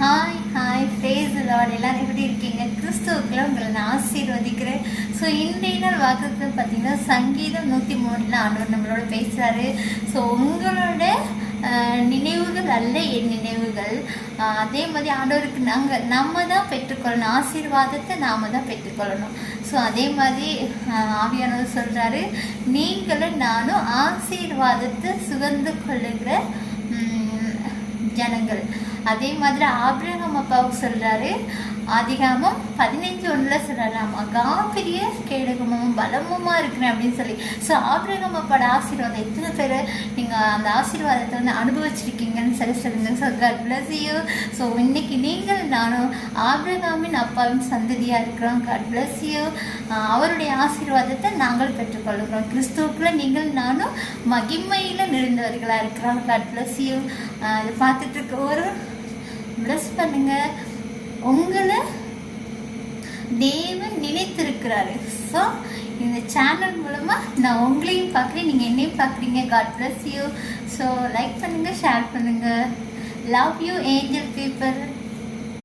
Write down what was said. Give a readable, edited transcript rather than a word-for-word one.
Hi hi praise the Lord. எல்லாரும் எப்படி இருக்கீங்க? கிறிஸ்துவுக்குள்ள உங்களை நான் ஆசீர்வதிக்கிறேன். ஸோ இன்றைய நாள் வாக்குகள் பார்த்தீங்கன்னா சங்கீதம் 103 ஆண்டவர் நம்மளோட பேசுகிறாரு. ஸோ உங்களோட நினைவுகள் அல்ல என் நினைவுகள். அதே மாதிரி ஆண்டவருக்கு நம்ம தான் பெற்றுக்கொள்ளணும், ஆசீர்வாதத்தை நாம் தான் பெற்றுக்கொள்ளணும். ஸோ அதே மாதிரி ஆவியானவர் சொல்கிறாரு, நீங்களும் நானும் ஆசீர்வாதத்தை சுகந்து கொள்ளுகிற ஜனங்கள். அதே மாதிரி ஆபிரகாம் அப்பாவுக்கு சொல்றாரு, ஆதிகாமம் 15:1 சொல்றாரு, மகா பெரிய கேடகமும் பலமுமா இருக்கிறேன் அப்படின்னு சொல்லி. ஸோ ஆபிரகாம் அப்பாவோட ஆசீர்வாதம் எத்தனை பேர் நீங்கள் அந்த ஆசீர்வாதத்தை வந்து அனுபவிச்சிருக்கீங்கன்னு சொல்லி சொல்லுங்க. So God bless you. So இன்னைக்கு நீங்கள் நானும் ஆபிரகாமின் அப்பாவின் சந்ததியாக இருக்கிறோம். God bless you. அவருடைய ஆசீர்வாதத்தை நாங்கள் பெற்றுக்கொள்கிறோம். கிறிஸ்துவுக்குள்ள நீங்கள் நானும் மகிமையில் நிறைந்தவர்களாக இருக்கிறோம். God bless you. அதை பார்த்துட்டு இருக்க ஒரு பிளஸ் பண்ணுங்க. உங்களை தேவன் நினைத்திருக்கிறாரு. ஸோ இந்த சேனல் மூலமாக நான் உங்களையும் பார்க்குறேன், நீங்கள் என்னையும் பார்க்குறீங்க. God bless you. So like பண்ணுங்கள், ஷேர் பண்ணுங்கள். Love you angel people.